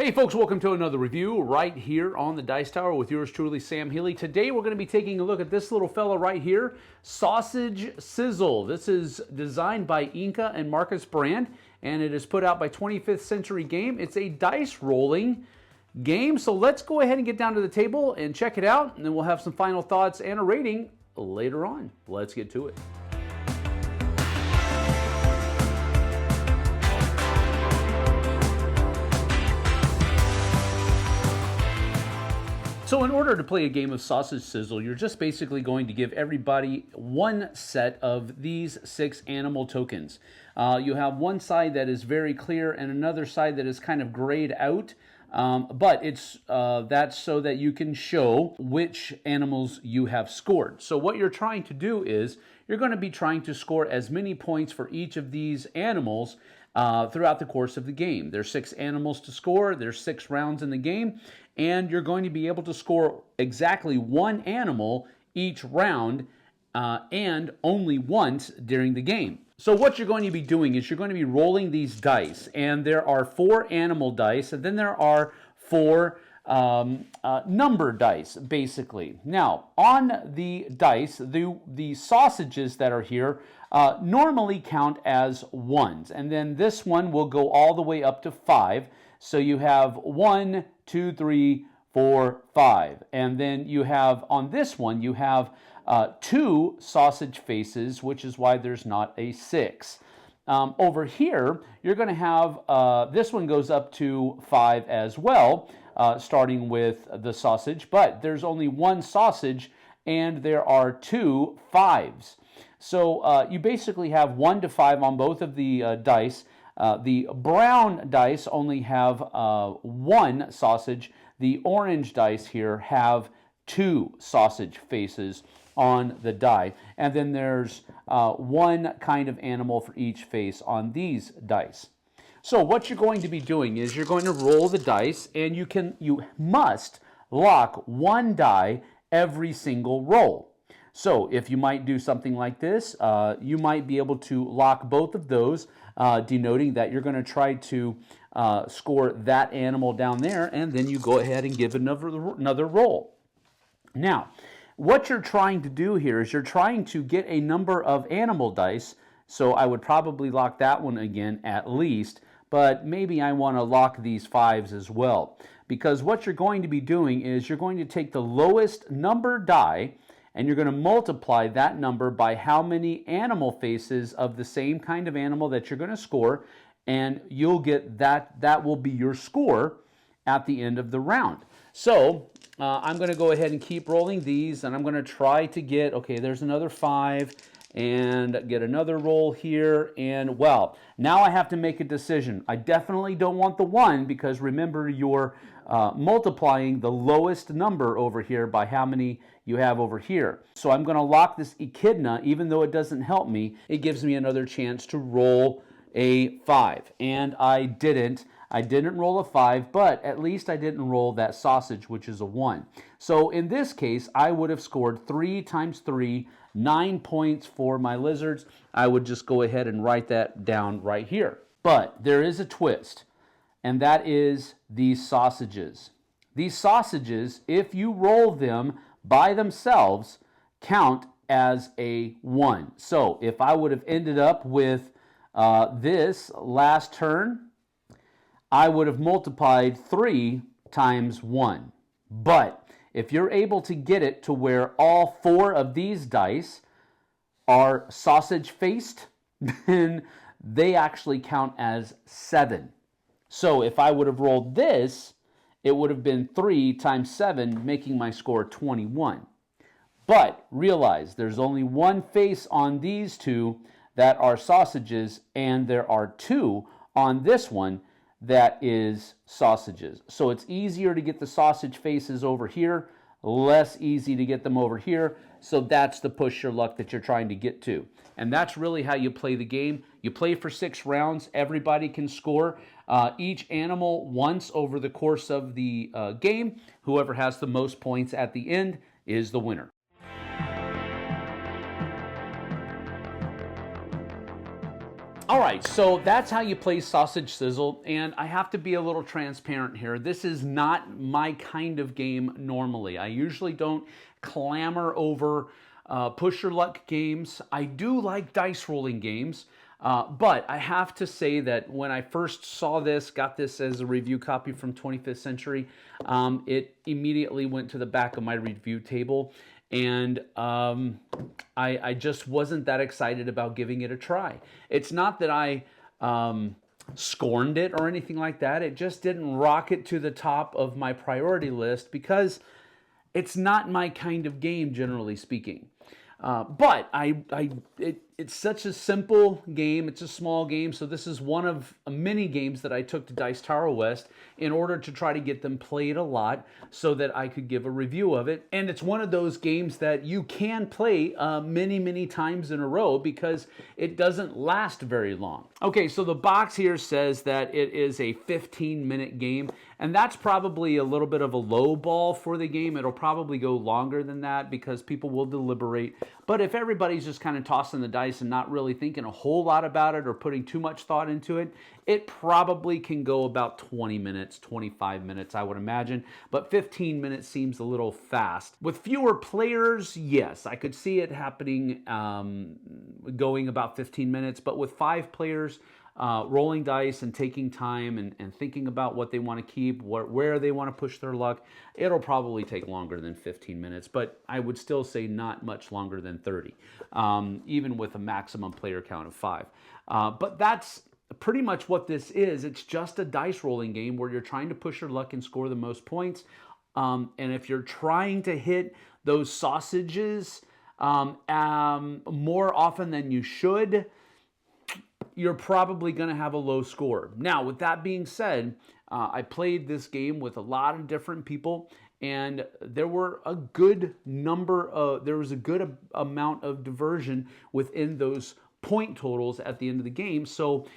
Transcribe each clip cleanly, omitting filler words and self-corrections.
Hey folks, welcome to another review right here on the Dice Tower with yours truly, Sam Healey. Today we're going to be taking a look at this little fella right here, Sausage Sizzle. This is designed by Inka and Markus Brand, and it is put out by 25th Century Game. It's a dice rolling game, so let's go ahead and get down to the table and check it out, and then we'll have some final thoughts and a rating later on. Let's get to it. So in order to play a game of Sausage Sizzle, you're just basically going to give everybody one set of these 6 animal tokens. You have one side that is very clear and another side that is kind of grayed out, but that's so that you can show which animals you have scored. So what you're trying to do is you're going to be trying to score as many points for each of these animals throughout the course of the game. There's 6 animals to score, there's 6 rounds in the game, and you're going to be able to score exactly 1 animal each round and only once during the game. So what you're going to be doing is you're going to be rolling these dice, and there are 4 animal dice, and then there are 4 number dice, basically. Now, on the dice, the sausages that are here normally count as 1s, and then this one will go all the way up to 5. So you have 1, 2, 3, 4, 5. And then you have, on this one, you have 2 sausage faces, which is why there's not a 6. Over here, you're going to have, this one goes up to 5 as well, starting with the sausage, but there's only 1 sausage and there are 2 5s. So you basically have 1 to 5 on both of the dice. The brown dice only have 1 sausage. The orange dice here have 2 sausage faces on the die. And then there's 1 kind of animal for each face on these dice. So what you're going to be doing is you're going to roll the dice, and you must lock 1 die every single roll. So if you might do something like this, you might be able to lock both of those, denoting that you're going to try to score that animal down there, and then you go ahead and give another roll. Now, what you're trying to do here is you're trying to get a number of animal dice, so I would probably lock that one again at least, but maybe I want to lock these 5s as well, because what you're going to be doing is you're going to take the lowest number die, and you're going to multiply that number by how many animal faces of the same kind of animal that you're going to score, and you'll get that will be your score at the end of the round. So I'm going to go ahead and keep rolling these, and I'm going to try to get, okay, there's another 5, and get another roll here, and well, now I have to make a decision. I definitely don't want the 1, because remember, you're multiplying the lowest number over here by how many you have over here. So I'm going to lock this echidna, even though it doesn't help me. It gives me another chance to roll a 5, and I didn't roll a 5, but at least I didn't roll that sausage, which is a 1. So in this case, I would have scored 3 times 3, 9 points for my lizards. I would just go ahead and write that down right here. But there is a twist, and that is these sausages. These sausages, if you roll them by themselves, count as a 1. So if I would have ended up with this last turn, I would have multiplied 3 times 1. But if you're able to get it to where all 4 of these dice are sausage faced, then they actually count as 7. So if I would have rolled this, it would have been 3 times 7, making my score 21. But realize there's only 1 face on these 2 that are sausages, and there are 2 on this one that is sausages. So it's easier to get the sausage faces over here, less easy to get them over here. So that's the push your luck that you're trying to get to. And that's really how you play the game. You play for 6 rounds. Everybody can score each animal once over the course of the game. Whoever has the most points at the end is the winner. All right, so that's how you play Sausage Sizzle, and I have to be a little transparent here. This is not my kind of game normally. I usually don't clamor over push your luck games. I do like dice rolling games, but I have to say that when I first saw this, got this as a review copy from 25th Century, it immediately went to the back of my review table. And I just wasn't that excited about giving it a try. It's not that I scorned it or anything like that. It just didn't rocket to the top of my priority list because it's not my kind of game, generally speaking. But it's such a simple game. It's a small game. So this is one of many games that I took to Dice Tower West in order to try to get them played a lot so that I could give a review of it. And it's one of those games that you can play many, many times in a row because it doesn't last very long. Okay, so the box here says that it is a 15-minute game. And that's probably a little bit of a low ball for the game. It'll probably go longer than that because people will deliberate. But if everybody's just kind of tossing the dice and not really thinking a whole lot about it or putting too much thought into it, it probably can go about 20 minutes, 25 minutes, I would imagine. But 15 minutes seems a little fast. With fewer players, yes, I could see it happening going about 15 minutes. But with 5 players, rolling dice and taking time and thinking about what they want to keep, where they want to push their luck, it'll probably take longer than 15 minutes, but I would still say not much longer than 30, even with a maximum player count of 5. But that's pretty much what this is. It's just a dice rolling game where you're trying to push your luck and score the most points. And if you're trying to hit those sausages more often than you should, you're probably going to have a low score. Now, with that being said, I played this game with a lot of different people, and there was a good amount of diversion within those point totals at the end of the game. So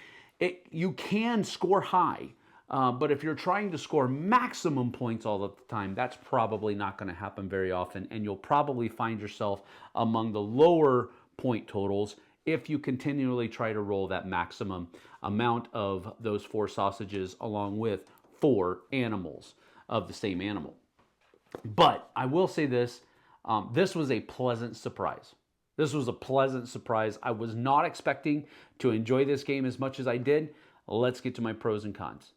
you can score high, but if you're trying to score maximum points all the time, that's probably not going to happen very often, and you'll probably find yourself among the lower point totals if you continually try to roll that maximum amount of those 4 sausages along with 4 animals of the same animal. But I will say this, this was a pleasant surprise. This was a pleasant surprise. I was not expecting to enjoy this game as much as I did. Let's get to my pros and cons.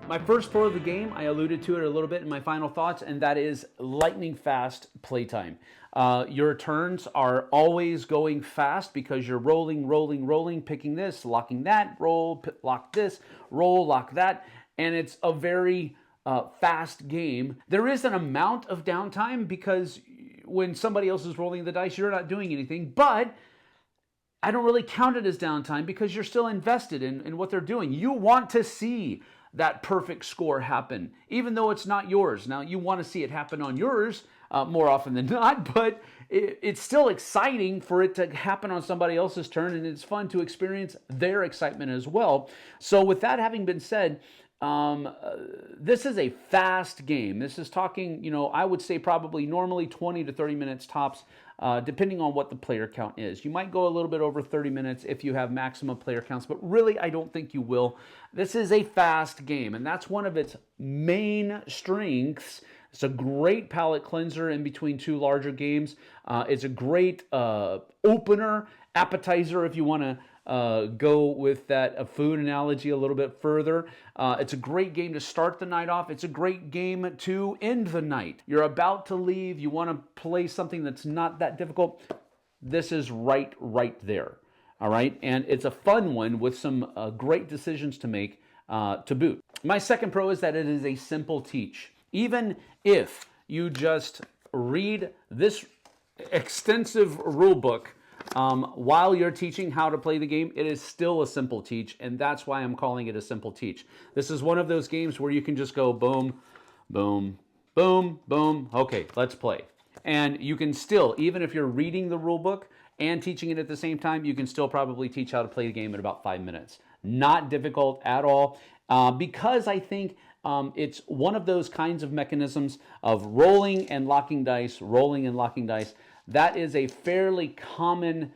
My first pro of the game, I alluded to it a little bit in my final thoughts, and that is lightning fast playtime. Your turns are always going fast because you're rolling, picking this, locking that, roll, lock this, roll, lock that, and it's a very fast game. There is an amount of downtime because when somebody else is rolling the dice, you're not doing anything, but I don't really count it as downtime because you're still invested in what they're doing. You want to see that perfect score happen, even though it's not yours. Now, you want to see it happen on yours more often than not, but it's still exciting for it to happen on somebody else's turn, and it's fun to experience their excitement as well. So with that having been said, this is a fast game. This is talking, I would say probably normally 20 to 30 minutes tops, depending on what the player count is. You might go a little bit over 30 minutes if you have maximum player counts, but really I don't think you will. This is a fast game, and that's one of its main strengths. It's a great palate cleanser in between 2 larger games. It's a great opener, appetizer if you want to go with that food analogy a little bit further. It's a great game to start the night off. It's a great game to end the night. You're about to leave. You want to play something that's not that difficult. This is right there. All right. And it's a fun one with some great decisions to make to boot. My second pro is that it is a simple teach. Even if you just read this extensive rule book while you're teaching how to play the game, it is still a simple teach, and that's why I'm calling it a simple teach. This is one of those games where you can just go boom, boom, boom, boom, okay, let's play. And you can still, even if you're reading the rule book and teaching it at the same time, you can still probably teach how to play the game in about 5 minutes. Not difficult at all, because I think it's one of those kinds of mechanisms of rolling and locking dice That is a fairly common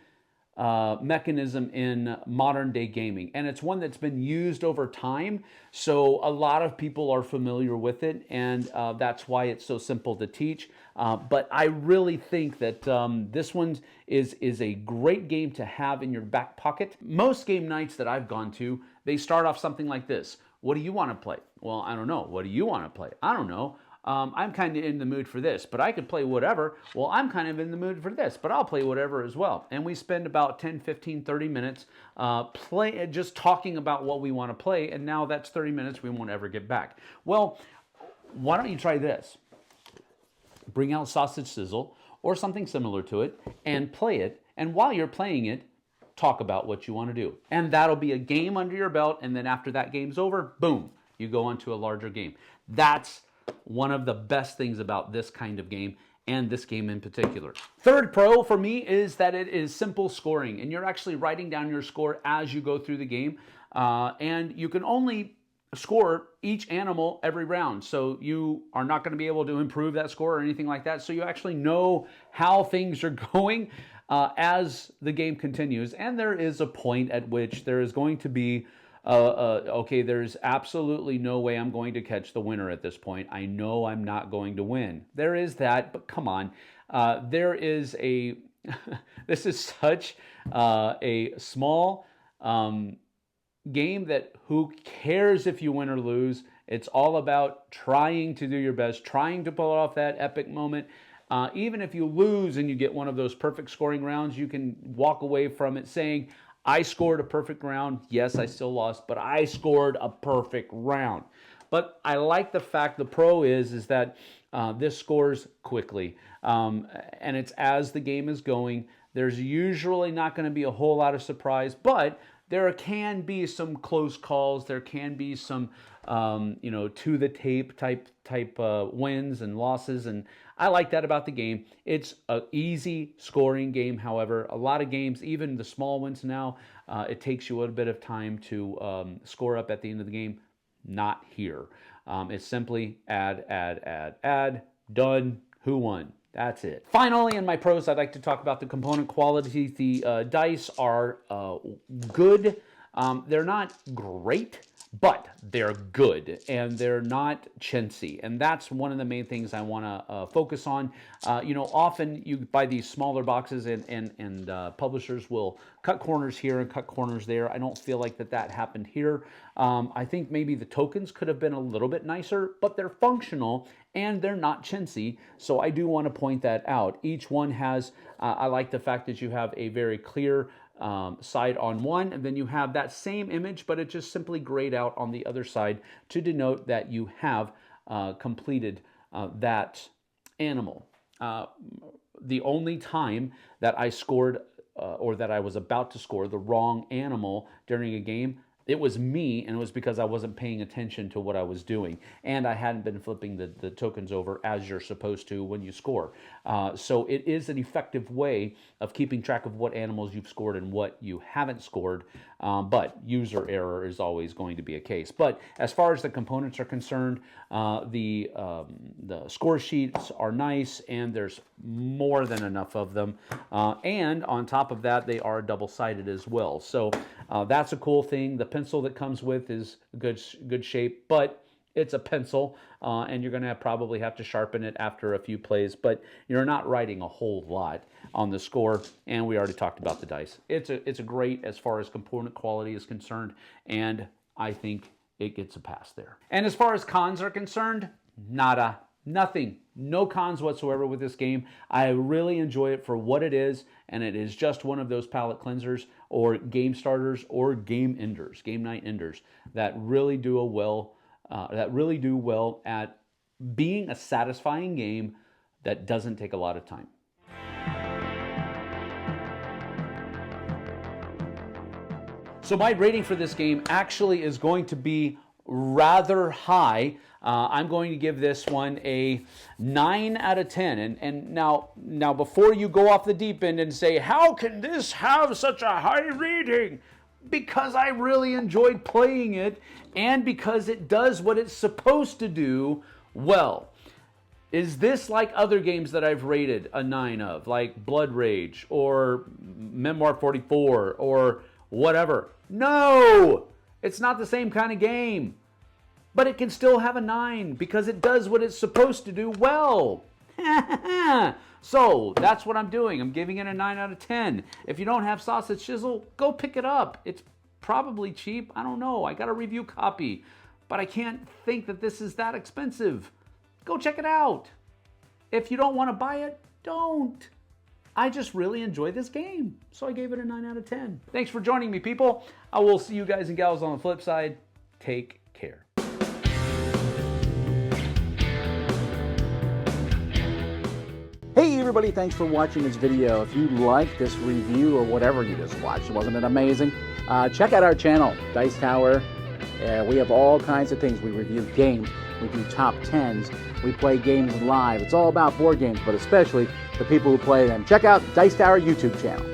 mechanism in modern day gaming, and it's one that's been used over time, so a lot of people are familiar with it, and that's why it's so simple to teach. But I really think that this one is a great game to have in your back pocket. Most game nights that I've gone to, they start off something like this. What do you want to play? Well, I don't know. What do you want to play? I don't know. I'm kind of in the mood for this, but I could play whatever. Well, I'm kind of in the mood for this, but I'll play whatever as well. And we spend about 10, 15, 30 minutes just talking about what we want to play, and now that's 30 minutes we won't ever get back. Well, why don't you try this? Bring out Sausage Sizzle or something similar to it and play it, and while you're playing it, talk about what you want to do. And that'll be a game under your belt, and then after that game's over, boom, you go on to a larger game. That's one of the best things about this kind of game, and this game in particular. Third pro for me is that it is simple scoring, and you're actually writing down your score as you go through the game, and you can only score each animal every round, so you are not going to be able to improve that score or anything like that, so you actually know how things are going as the game continues. And there is a point at which there is going to be okay, there's absolutely no way I'm going to catch the winner at this point. I know I'm not going to win. There is that, but come on. There is a, this is such a small game that who cares if you win or lose? It's all about trying to do your best, trying to pull off that epic moment. Even if you lose and you get one of those perfect scoring rounds, you can walk away from it saying, I scored a perfect round. Yes, I still lost, but I scored a perfect round. But I like the fact the pro is that this scores quickly. And it's as the game is going. There's usually not going to be a whole lot of surprise, but there can be some close calls. There can be some, to the tape type wins and losses, and I like that about the game. It's an easy scoring game. However, a lot of games, even the small ones now, it takes you a little bit of time to score up at the end of the game. Not here. It's simply add, done, who won? That's it. Finally, in my pros, I'd like to talk about the component quality. The dice are good. They're not great, but they're good, and they're not chintzy, and that's one of the main things I want to focus on. Often you buy these smaller boxes, and publishers will cut corners here and cut corners there. I don't feel like that happened here. I think maybe the tokens could have been a little bit nicer, but they're functional and they're not chintzy, so I do want to point that out. Each one has, I like the fact that you have a very clear side on one, and then you have that same image, but it just simply grayed out on the other side to denote that you have completed that animal. The only time that I scored or that I was about to score the wrong animal during a game, it was me, and it was because I wasn't paying attention to what I was doing, and I hadn't been flipping the tokens over as you're supposed to when you score. So it is an effective way of keeping track of what animals you've scored and what you haven't scored, but user error is always going to be a case. But as far as the components are concerned, the score sheets are nice, and there's more than enough of them, and on top of that, they are double-sided as well. So that's a cool thing. The pencil that comes with is good shape, but it's a pencil, and you're going to probably have to sharpen it after a few plays, but you're not writing a whole lot on the score, and we already talked about the dice. It's a great as far as component quality is concerned, and I think it gets a pass there. And as far as cons are concerned, nada. Nothing. No cons whatsoever with this game. I really enjoy it for what it is, and it is just one of those palate cleansers or game starters or game enders, game night enders that really do well at being a satisfying game that doesn't take a lot of time. So my rating for this game actually is going to be rather high. I'm going to give this one a 9 out of 10. And now before you go off the deep end and say, how can this have such a high rating? Because I really enjoyed playing it, and because it does what it's supposed to do well. Is this like other games that I've rated a 9 of, like Blood Rage or Memoir 44 or whatever? No! It's not the same kind of game. But it can still have a 9 because it does what it's supposed to do well. So that's what I'm doing. I'm giving it a 9 out of 10. If you don't have Sausage Sizzle, go pick it up. It's probably cheap. I don't know. I got a review copy. But I can't think that this is that expensive. Go check it out. If you don't want to buy it, don't. I just really enjoy this game. So I gave it a 9 out of 10. Thanks for joining me, people. I will see you guys and gals on the flip side. Take care. Hey everybody, thanks for watching this video. If you like this review or whatever you just watched, wasn't it amazing? Check out our channel, Dice Tower. We have all kinds of things. We review games, we do top 10s, we play games live. It's all about board games, but especially the people who play them. Check out Dice Tower YouTube channel.